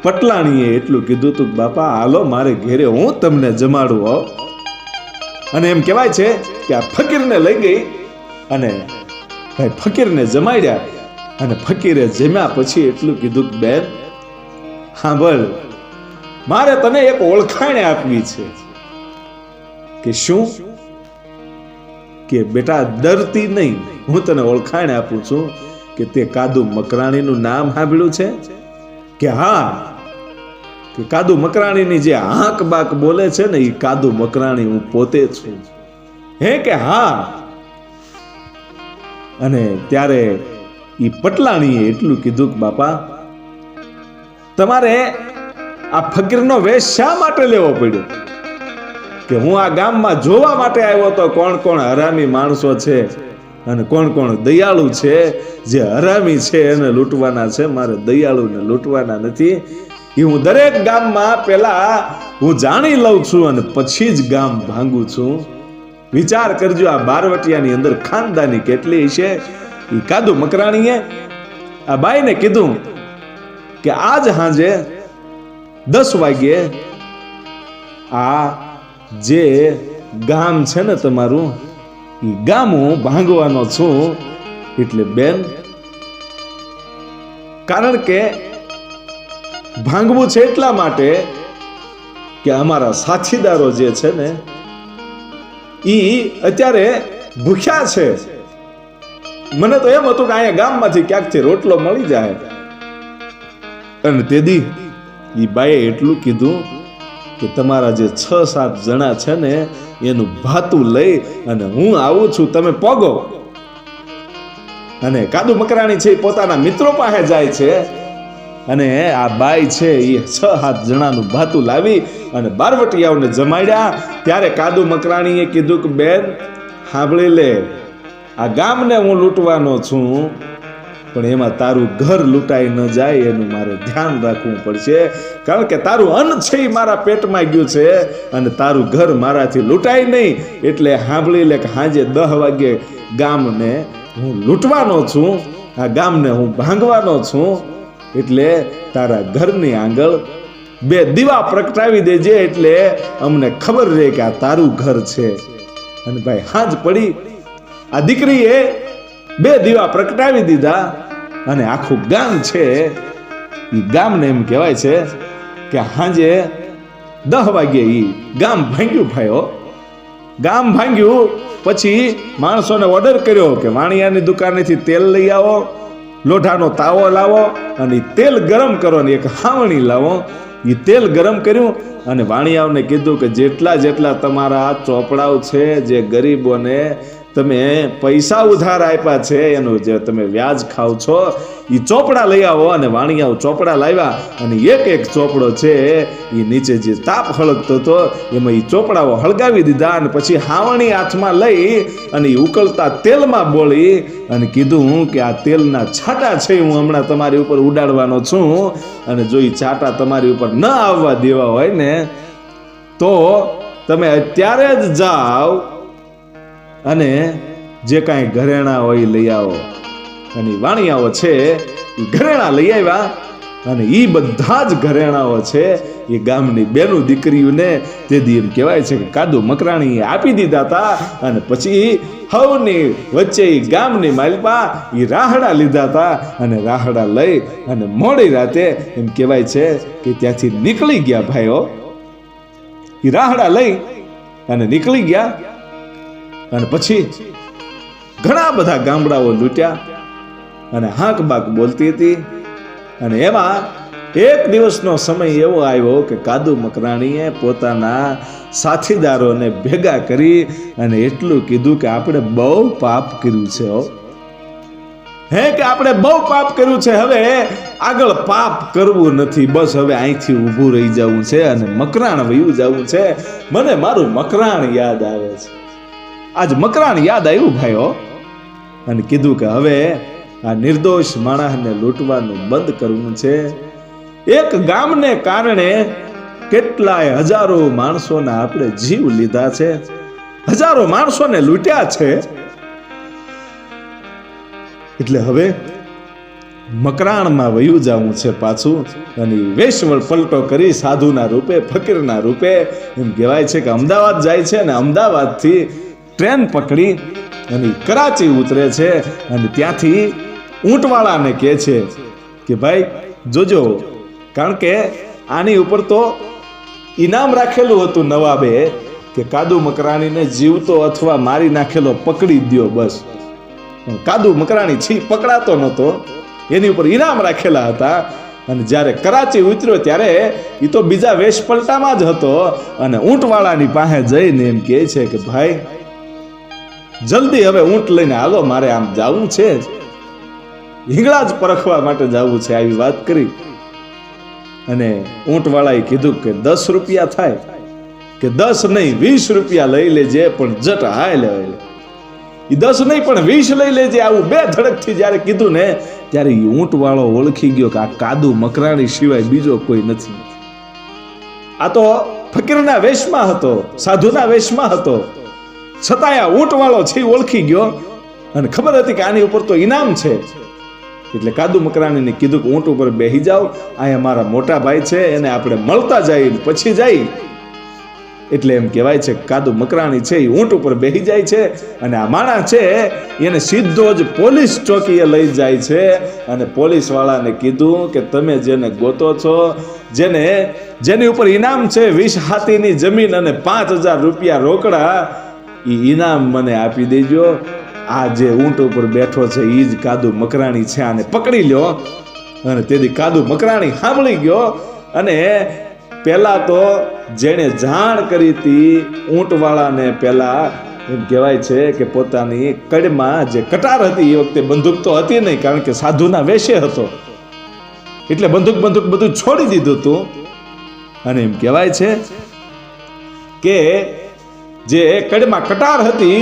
પટલાણીએ એટલું કીધું તું બાપા હાલો મારે ઘેરે, હું તમને જમાડું હો. અને એમ કહેવાય છે કે આ ફકીરને લઈ ગઈ અને ભાઈ ફકીરને જમાડ્યા. અને ફકીરે જમ્યા પછી એટલું કીધું કે બેન સાંભળ, મારે તને એક ઓળખાણ આપવી છે. કે શું? કે બેટા ડરતી નહીં, હું તને ઓળખાણ આપું છું કે તે કાદુ મકરાણીનું નામ સાંભળ્યું છે? કે હા. કે કાદુ મકરાણીની જે હાંક બાક બોલે છે ને એ કાદુ મકરાણી હું પોતે છું. હે કે હા. અને ત્યારે ઈ પટલાણીએ એટલું કીધું કે બાપા તમારે આ ફકીરનો વેશ શા માટે લેવો પડ્યો? કે હું આ ગામમાં જોવા માટે આવ્યો તો કોણ કોણ હરામી માણસો છે અને કોણ કોણ દયાળુ છે. જે હરામી છે એને લૂંટવાના છે, મારે દયાળુને લૂંટવાના નથી. એ હું દરેક ગામમાં પેલા હું જાણી લઉં છું અને પછી જ ગામ ભાંગું છું. વિચાર કરજો આ બારવટિયાની અંદર ખાનદાની કેટલી છે. એ કાદુ મકરાણીએ આ બાઈને કીધું કે આજ સાંજે 10 વાગ્યે આ જે ગામ છે ને તમારું, એ ગામ હું ભાંગવાનો છું. એટલે બેન, કારણ કે ભાંગવું છે એટલા માટે કે અમારા સાથીદારો જે છે ને ઈ અત્યારે ભૂખ્યા છે. મને તો એમ હતું કે અહીંયા ગામમાંથી ક્યાંકથી રોટલો મળી જાય. અને તેથી ઈ બાઈએ એટલું કીધું કે તમારા જે 6-7 જણા છે ને એનું ભાતું લઈ અને હું આવું છું, તમે પોગો. અને કાદુ મકરાણી છે પોતાના મિત્રો પાસે જાય છે અને આ બાઈ છે એ 6-7 જણાનું ભાતું લાવી અને બારવટિયાઓને જમાડ્યા. ત્યારે કાદુ મકરાણીએ કીધું કે બેન સાંભળી લે, આ ગામને હું લૂંટવાનો છું, પણ એમાં તારું ઘર લૂંટાઈ ન જાય એનું મારે ધ્યાન રાખવું પડશે. કારણ કે તારું અન્ન છે એ મારા પેટમાં ગયું છે અને તારું ઘર મારાથી લૂંટાય નહીં. એટલે સાંભળી લે કે સાંજે 10 વાગ્યે ગામને હું લૂંટવાનો છું, આ ગામને હું ભાંગવાનો છું. એટલે તારા ઘરની આંગળ 2 દીવા પ્રગટાવી દેજે, એટલે અમને ખબર રહે કે આ તારું ઘર છે. અને ભાઈ સાંજ પડી, આ દીકરીએ 2 દીવા પ્રગટાવી દીધા અને આખું ગામ છે એ ગામને એમ કહેવાય છે કે સાંજે 10 વાગ્યે ઈ ગામ ભાંગ્યું. ભાઈઓ ગામ ભાંગ્યું પછી માણસોને ઓર્ડર કર્યો કે વાણિયાની દુકાનેથી તેલ લઈ આવો, લોઢાનો તાવો લાવો અને તેલ ગરમ કરો ને એક હાવણી લાવો. એ તેલ ગરમ કર્યું અને વાણિયાઓને કીધું કે જેટલા તમારા ચોપડાઓ છે, જે ગરીબોને તમે પૈસા ઉધાર આપ્યા છે એનું જે તમે વ્યાજ ખાવ છો, એ ચોપડા લઈ આવો. અને વાણિયાઓ ચોપડા લાવ્યા અને એક ચોપડો છે એ નીચે જે તાપ હળગતો હતો એમાં એ ચોપડાઓ હળગાવી દીધા. અને પછી હાવણી હાથમાં લઈ અને એ ઉકળતા તેલમાં બોળી અને કીધું કે આ તેલના છાંટા છે હું હમણાં તમારી ઉપર ઉડાડવાનો છું, અને જો એ છાંટા તમારી ઉપર ન આવવા દેવા હોય ને તો તમે અત્યારે જ જાઓ અને જે કાંઈ ઘરેણા હોય લઈ આવો. અને વાણિયાઓ છે એ ઘરેણા લઈ આવ્યા અને એ બધા જ ઘરેણાઓ છે એ ગામની બેનું દીકરીઓને તેથી એમ કહેવાય છે કે કાદુ મકરાણીએ આપી દીધા હતા. અને પછી હવની વચ્ચે ગામની માલપા એ રાહડા લીધા હતા અને રાહડા લઈ અને મોડી રાતે એમ કહેવાય છે કે ત્યાંથી નીકળી ગયા ભાઈઓ. એ રાહડા લઈ અને નીકળી ગયા અને પછી ઘણા બધા ગામડાઓ લૂંટ્યા અને હાંક બાક બોલતી હતી. અને એમાં એક દિવસનો સમય એવો આવ્યો કે કાદુ મકરાણીએ પોતાના સાથીદારોને ભેગા કરી અને એટલું કીધું કે આપણે બહુ પાપ કર્યું છે કે આપણે બહુ પાપ કર્યું છે, હવે આગળ પાપ કરવું નથી, બસ હવે અહીંથી ઊભું રહી જવું છે અને મકરાણ વયું જવું છે. મને મારું મકરાણ યાદ આવે છે. આજ મકરાણ યાદ આવ્યું ભાઈઓ અને કીધું કે હવે આ નિર્દોષ માણસને લૂંટવાનું બંધ કરવું છે. એક ગામને કારણે કેટલાય હજારો માણસોના આપણે જીવ લીધા છે, હજારો માણસોને લૂંટ્યા છે. એટલે હવે મકરાણમાં વયું જવું છે પાછું અને વેશવળ પલટો કરી સાધુના રૂપે ફકીરના રૂપે એમ કહેવાય છે કે અમદાવાદ જાય છે અને અમદાવાદથી ટ્રેન પકડી અને કરાચી ઉતરે છે અને ત્યાંથી ઊંટવાળાને કહે છે કે ભાઈ જોજો, કારણ કે આની ઉપર તો ઇનામ રાખેલું હતું નવાબે કે કાદુ મકરાણીને જીવતો અથવા મારી નાખેલો પકડી દ્યો. બસ કાદુ મકરાણી છી પકડાતો નહોતો, એની ઉપર ઇનામ રાખેલા હતા. અને જ્યારે કરાચી ઉતર્યો ત્યારે એ તો બીજા વેશ પલટામાં જ હતો અને ઊંટવાળાની પાસે જઈને એમ કહે છે કે ભાઈ જલ્દી હવે ઊંટ લઈને હાલો, મારે આમ જવું છે, હિંગળા જ પરખવા માટે જવું છે, આવી વાત કરી. અને ઊંટવાળાએ કીધું કે 10 રૂપિયા થાય, કે 10 નહીં 20 રૂપિયા લઈ લેજે, પણ જટ હાય લે. એ 10 નહીં પણ 20 લઈ લેજે. આવું બે ધડકથી જ્યારે કીધું ને ત્યારે એ ઊંટવાળો ઓળખી ગયો કે આ કાદુ મકરાણી સિવાય બીજો કોઈ નથી. આ તો ફકીરના વેશમાં હતો, સાધુના વેશમાં હતો, છતાંય આ ઊંટવાળો છે ઓળખી ગયો અને ખબર હતી કે આની ઉપર તો ઇનામ છે. એટલે કાદુ મકરાણીને કીધું કે ઊંટ ઉપર બેસી જાઓ, અહીંયા મારા મોટા ભાઈ છે, એને આપણે મળતા જઈએ પછી જઈ. એટલે એમ કહેવાય છે કાદુ મકરાણી છે એ ઊંટ ઉપર બેસી જાય છે અને આ માણસ છે એને સીધો જ પોલીસ ચોકીએ લઈ જાય છે. અને પોલીસ વાળાને કીધું કે તમે જેને ગોતો છો, જેની ઉપર ઇનામ છે 20 હાથીની જમીન અને 5000 રૂપિયા રોકડા, એ ઇનામ મને આપી દેજો. આ જે ઊંટ ઉપર બેઠો છે એ જ કાદુ મકરાણી છે, આને પકડી લ્યો. અને તેથી કાદુ મકરાણી સાંભળી ગયો અને પેલા તો જેણે જાણ કરી હતી ઊંટવાળાને, પેલા એમ કહેવાય છે કે પોતાની કડમાં જે કટાર હતી એ વખતે બંદૂક તો હતી નહીં, કારણ કે સાધુના વેશે હતો, એટલે બંદૂક બધું છોડી દીધું હતું. અને એમ કહેવાય છે કે જે કડમાં કટાર હતી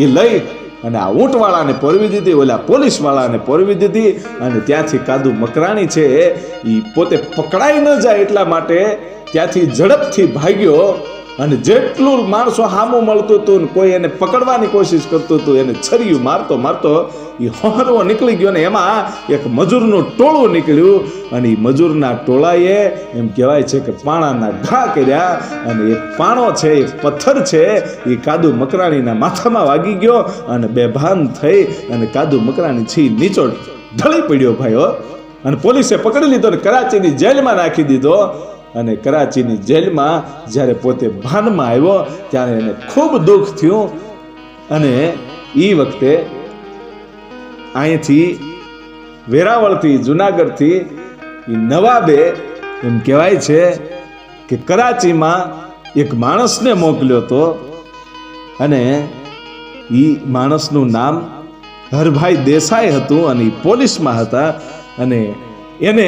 એ લઈ અને આ ઊંટવાળાને પરવી દીધી, ઓલા પોલીસ વાળાને પરવી દીધી. અને ત્યાંથી કાદુ મકરાણી છે એ પોતે પકડાઈ ન જાય એટલા માટે ત્યાંથી ઝડપથી ભાગ્યો. અને જેટલું માણસો સામું મળતું હતું, કોઈ એને પકડવાની કોશિશ કરતું હતું, એને છરીયું મારતો એ હોહરવો નીકળી ગયો. ને એમાં એક મજૂરનું ટોળું નીકળ્યું અને એ મજૂરના ટોળાએ એમ કહેવાય છે કે પાણાના ઘા કર્યા અને એક પાણો છે, એક પથ્થર છે, એ કાદુ મકરાણીના માથામાં વાગી ગયો અને બેભાન થઈ અને કાદુ મકરાણી છી નીચો ઢળી પડ્યો ભાઈઓ. અને પોલીસે પકડી લીધો અને કરાચીની જેલમાં નાખી દીધો. અને કરાચીની જેલમાં જ્યારે પોતે ભાનમાં આવ્યો ત્યારે એને ખૂબ દુઃખ થયું. અને એ વખતે અહીંથી વેરાવળથી જુનાગઢથી એ નવાબે એમ કહેવાય છે કે કરાચીમાં એક માણસને મોકલ્યો હતો અને એ માણસનું નામ હરભાઈ દેસાઈ હતું અને એ પોલીસમાં હતા. અને એને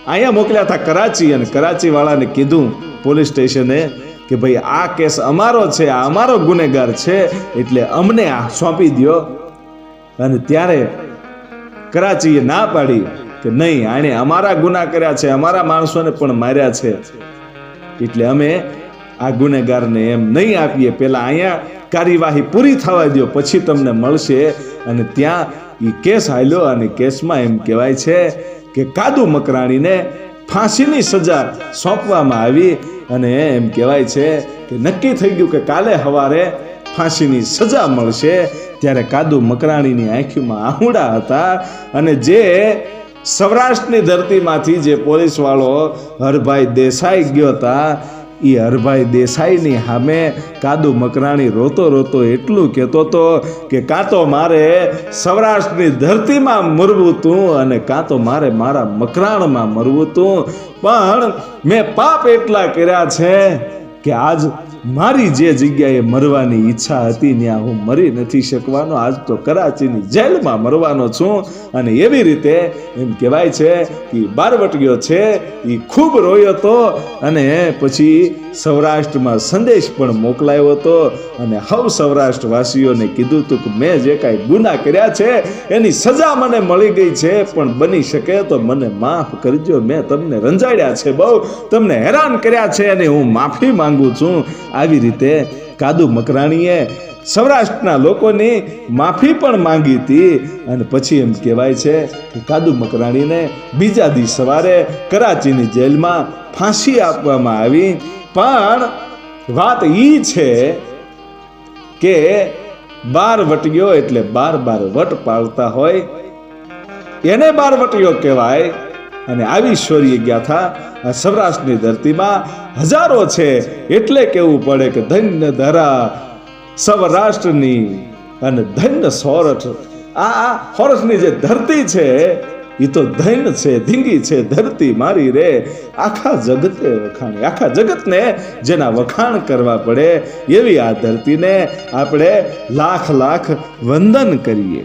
અહીંયા મોકલ્યા હતા કરાચી. અને કરાચી વાળાને કીધું પોલીસ સ્ટેશને કે ભાઈ આ કેસ અમારો છે, આ અમારો ગુનેગાર છે, એટલે અમને આ સોંપી દો. અને ત્યારે કરાચીએ ના પાડી કે નહીં, આણે અમારા ગુના કર્યા છે, અમારા માણસોને પણ માર્યા છે, એટલે અમે આ ગુનેગારને એમ નહીં આપીએ, પેલા અહીંયા કાર્યવાહી પૂરી થવા દો પછી તમને મળશે. અને ત્યાં એ કેસ હાલ્યો અને કેસમાં એમ કહેવાય છે કે કાદુ મકરાણીને ફાંસીની સજા સોંપવામાં આવી. અને એમ કહેવાય છે કે નક્કી થઈ ગયું કે કાલે સવારે ફાંસીની સજા મળશે. ત્યારે કાદુ મકરાણીની આંખોમાં આહુડા હતા. અને જે સૌરાષ્ટ્રની ધરતીમાંથી જે પોલીસવાળો હરભાઈ દેસાઈ ગયો હતા, એ હરભાઈ દેસાઈની સામે કાદુ મકરાણી રોતો રોતો એટલું કહેતો હતો કે કાં તો મારે સૌરાષ્ટ્રની ધરતીમાં મરવું તું અને કાં તો મારે મારા મકરાણમાં મરવું તું, પણ મેં પાપ એટલા કર્યા છે કે આજ મારી જે જગ્યાએ મરવાની ઈચ્છા હતી ત્યાં હું મરી નથી શકવાનો. આજ તો કરાચીની જેલમાં મરવાનો છું. અને એવી રીતે એમ કહેવાય છે કે બારવટીયો છે એ ખૂબ રોયો હતો અને પછી સૌરાષ્ટ્રમાં સંદેશ પણ મોકલાયો હતો અને હવ સૌરાષ્ટ્રવાસીઓને કીધું હતું કે મેં જે કાંઈ ગુના કર્યા છે એની સજા મને મળી ગઈ છે, પણ બની શકે તો મને માફ કરજો. મેં તમને રંજાડ્યા છે, બહુ તમને હેરાન કર્યા છે અને હું માફી માંગુ છું. આવી રીતે કાદુ મકરાણીએ સૌરાષ્ટ્રના લોકોની માફી પણ માંગી હતી. અને પછી એમ કહેવાય છે કે કાદુ મકરાણીને બીજા દિવસ સવારે કરાચીની જેલમાં ફાંસી આપવામાં આવી. પણ વાત એ છે કે બારવટીયો એટલે 12 વટ પાળતા હોય એને બારવટીયો કહેવાય. અને આવી શૌર્ય ગાથા આ સૌરાષ્ટ્રની ધરતીમાં હજારો છે. એટલે કહેવું પડે કે ધન્ય ધરા સૌરાષ્ટ્રની અને ધન્ય સોરઠ. આ સોરઠની જે ધરતી છે એ તો ધન્ય છે, ધીંગી છે ધરતી મારી રે. આખા જગતે વખાણી, આખા જગતને જેના વખાણ કરવા પડે એવી આ ધરતીને આપણે લાખ લાખ વંદન કરીએ.